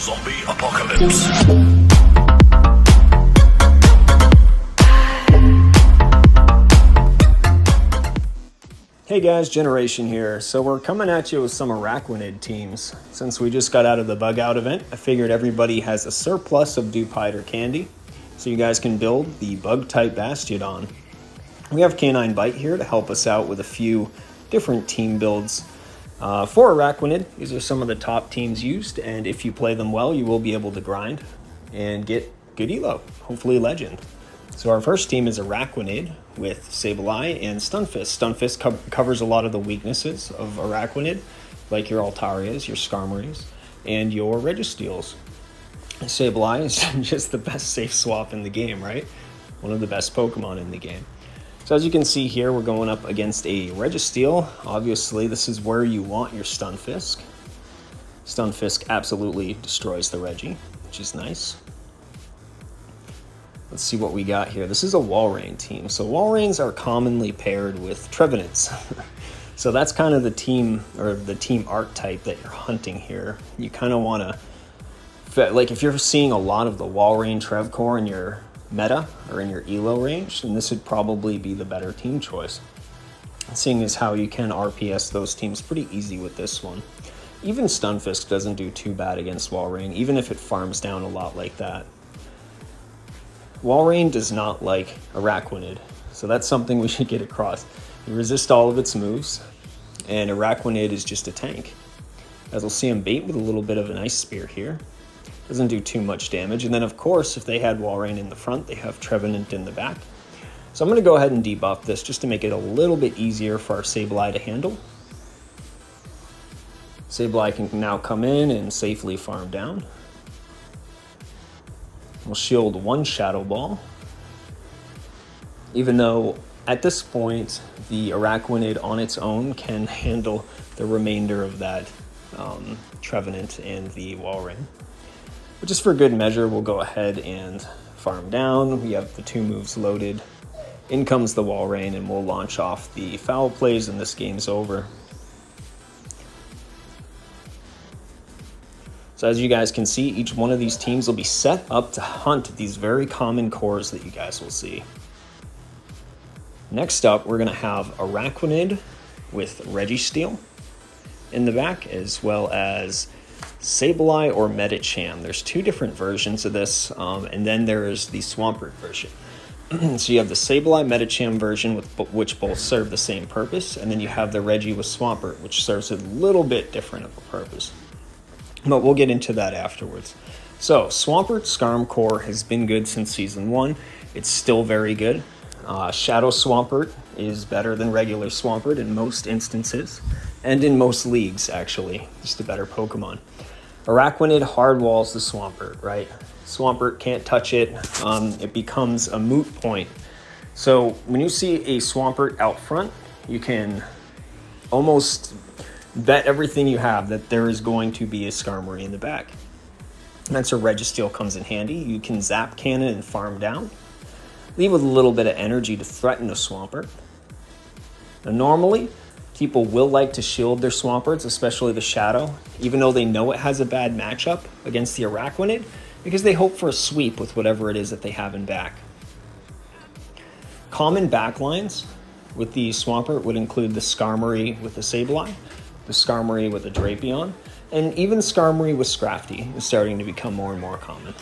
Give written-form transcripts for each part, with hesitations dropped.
zombie apocalypse. Hey guys, Generation here. So we're coming at you with some Araquanid teams. Since we just got out of the bug out event, I figured everybody has a surplus of Dupite or candy, so you guys can build the bug type Bastiodon. We have Canine Bite here to help us out with a few different team builds. For Araquanid, these are some of the top teams used, and if you play them well, you will be able to grind and get good elo, hopefully legend. So our first team is Araquanid with Sableye and Stunfisk. Stunfisk covers a lot of the weaknesses of Araquanid, like your Altarias, your Skarmorys, and your Registeals. Sableye is just the best safe swap in the game, right? One of the best Pokemon in the game. So as you can see here, we're going up against a Registeel. Obviously, this is where you want your Stunfisk. Stunfisk absolutely destroys the Regi, which is nice. Let's see what we got here. This is a Walrein team. So Walreins are commonly paired with Trevenants. So that's kind of the team, or the team archetype that you're hunting here. You kind of want to, like if you're seeing a lot of the Walrein Trevcore in your meta or in your elo range, then this would probably be the better team choice. Seeing as how you can RPS those teams pretty easy with this one. Even Stunfisk doesn't do too bad against Walrein, even if it farms down a lot like that. Walrein does not like Araquanid, so that's something we should get across. You resist all of its moves, and Araquanid is just a tank. As we'll see him bait with a little bit of an Ice Spear here. Doesn't do too much damage, and then of course, if they had Walrein in the front, they have Trevenant in the back. So I'm going to go ahead and debuff this just to make it a little bit easier for our Sableye to handle. Sableye can now come in and safely farm down. We'll shield one Shadow Ball, even though at this point the Araquanid on its own can handle the remainder of that Trevenant and the Walrein. But just for good measure, we'll go ahead and farm down. We have the two moves loaded. In comes the Walrein, and we'll launch off the foul plays, and this game's over. So as you guys can see, each one of these teams will be set up to hunt these very common cores that you guys will see. Next up, we're going to have Araquanid with Registeel in the back, as well as Sableye or Medicham. There's two different versions of this, and then there is the Swampert version. So you have the Sableye Medicham version, which both serve the same purpose, and then you have the Regi with Swampert, which serves a little bit different of a purpose. But we'll get into that afterwards. So, Swampert Skarmory has been good since Season 1. It's still very good. Shadow Swampert is better than regular Swampert in most instances, and in most leagues, actually. Just a better Pokemon. Araquanid hardwalls the Swampert, right? Swampert can't touch it. It becomes a moot point. So, when you see a Swampert out front, you can almost bet everything you have that there is going to be a Skarmory in the back. That's where Registeel comes in handy. You can zap cannon and farm down. Leave with a little bit of energy to threaten a Swampert. Now normally, people will like to shield their Swamperts, especially the Shadow, even though they know it has a bad matchup against the Araquanid, because they hope for a sweep with whatever it is that they have in back. Common backlines with the Swampert would include the Skarmory with the Sableye, the Skarmory with a Drapion, and even Skarmory with Scrafty is starting to become more and more common.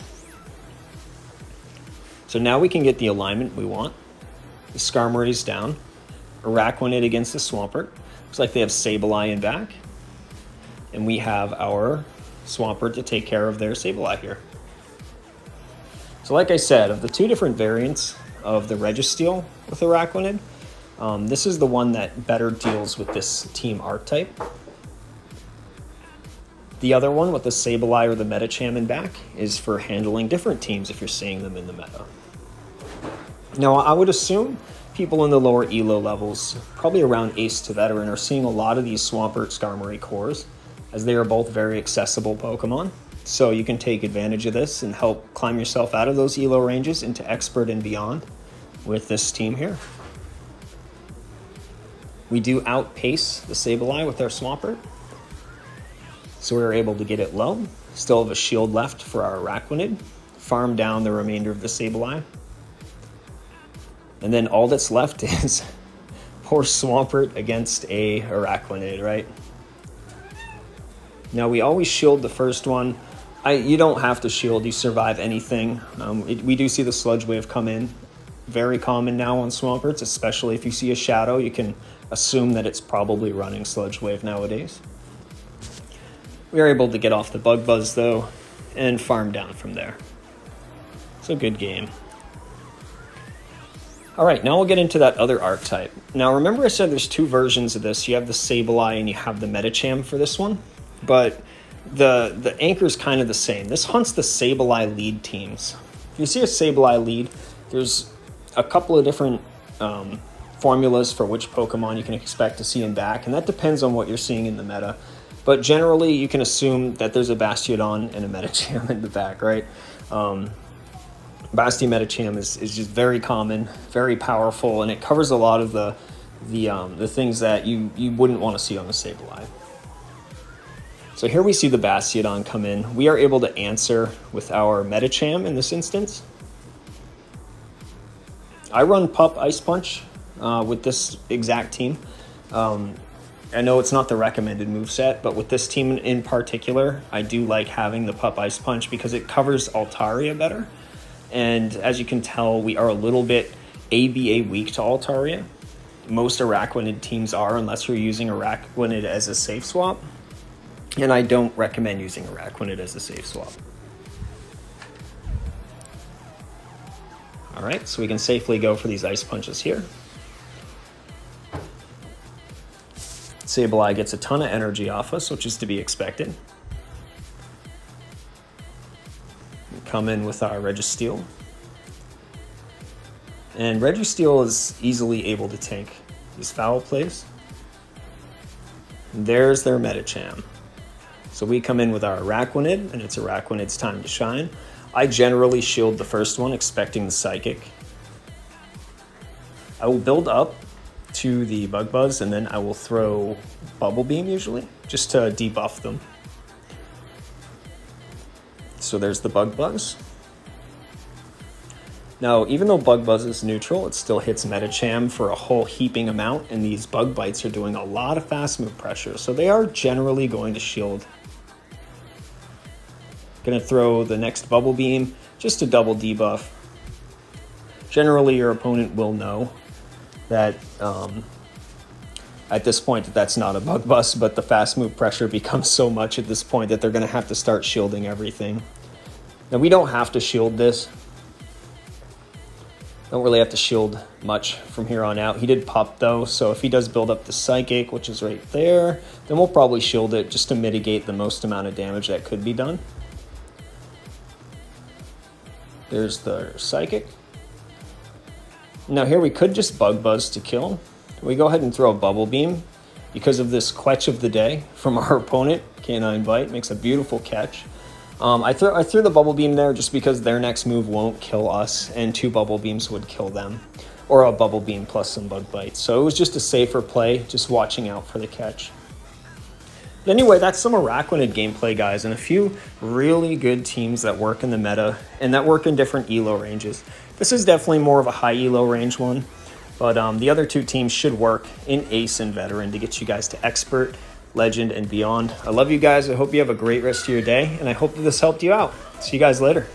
So now we can get the alignment we want. The Skarmory's down. Araquanid against the Swampert. Looks like they have Sableye in back. And we have our Swampert to take care of their Sableye here. So like I said, of the two different variants of the Registeel with Araquanid, this is the one that better deals with this team archetype. The other one with the Sableye or the Medicham in back is for handling different teams if you're seeing them in the meta. Now, I would assume people in the lower elo levels, probably around Ace to Veteran, are seeing a lot of these Swampert Skarmory cores, as they are both very accessible Pokemon. So you can take advantage of this and help climb yourself out of those elo ranges into Expert and beyond with this team here. We do outpace the Sableye with our Swampert. So we were able to get it low. Still have a shield left for our Araquanid. Farm down the remainder of the Sableye. And then all that's left is poor Swampert against a Araquanid, right? Now we always shield the first one. You don't have to shield, you survive anything. We do see the Sludge Wave come in. Very common now on Swamperts, especially if you see a shadow, you can assume that it's probably running Sludge Wave nowadays. We are able to get off the Bug Buzz though, and farm down from there. It's a good game. Alright, now we'll get into that other archetype. Now remember I said there's two versions of this. You have the Sableye and you have the Medicham for this one. But the anchor's kind of the same. This hunts the Sableye lead teams. If you see a Sableye lead, there's a couple of different formulas for which Pokemon you can expect to see in back, and that depends on what you're seeing in the meta. But generally, you can assume that there's a Bastiodon and a Medicham in the back, right? Basti Medicham is just very common, very powerful, and it covers a lot of the things that you wouldn't want to see on the Sableye. So here we see the Bastiodon come in. We are able to answer with our Medicham in this instance. I run Pup Ice Punch with this exact team. I know it's not the recommended moveset, but with this team in particular, I do like having the Pup Ice Punch because it covers Altaria better. And as you can tell, we are a little bit ABA weak to Altaria. Most Araquanid teams are, unless you're using Araquanid as a safe swap. And I don't recommend using Araquanid as a safe swap. Alright, so we can safely go for these Ice Punches here. Sableye gets a ton of energy off us, which is to be expected. We come in with our Registeel. And Registeel is easily able to tank these foul plays. And there's their Medicham. So we come in with our Araquanid, and it's Araquanid's time to shine. I generally shield the first one, expecting the Psychic. I will build up to the Bug Buzz, and then I will throw Bubble Beam usually, just to debuff them. So there's the Bug Buzz. Now, even though Bug Buzz is neutral, it still hits Medicham for a whole heaping amount, and these Bug Bites are doing a lot of fast move pressure, so they are generally going to shield. Gonna throw the next Bubble Beam just to double debuff. Generally, your opponent will know that at this point that's not a Bug Bust, but the fast move pressure becomes so much at this point that they're gonna have to start shielding everything. Now, we don't have to shield this. Don't really have to shield much from here on out. He did pop though, so if he does build up the Psychic, which is right there, then we'll probably shield it just to mitigate the most amount of damage that could be done. There's the Psychic. Now here we could just Bug Buzz to kill. We go ahead and throw a Bubble Beam because of this Quetch of the Day from our opponent. Canine Bite makes a beautiful catch. I threw the Bubble Beam there just because their next move won't kill us, and 2 Bubble Beams would kill them. Or a Bubble Beam plus some Bug Bites. So it was just a safer play, just watching out for the catch. But anyway, that's some Araquanid gameplay, guys, and a few really good teams that work in the meta, and that work in different ELO ranges. This is definitely more of a high ELO range one, but the other 2 teams should work in Ace and Veteran to get you guys to Expert, Legend, and beyond. I love you guys. I hope you have a great rest of your day, and I hope that this helped you out. See you guys later.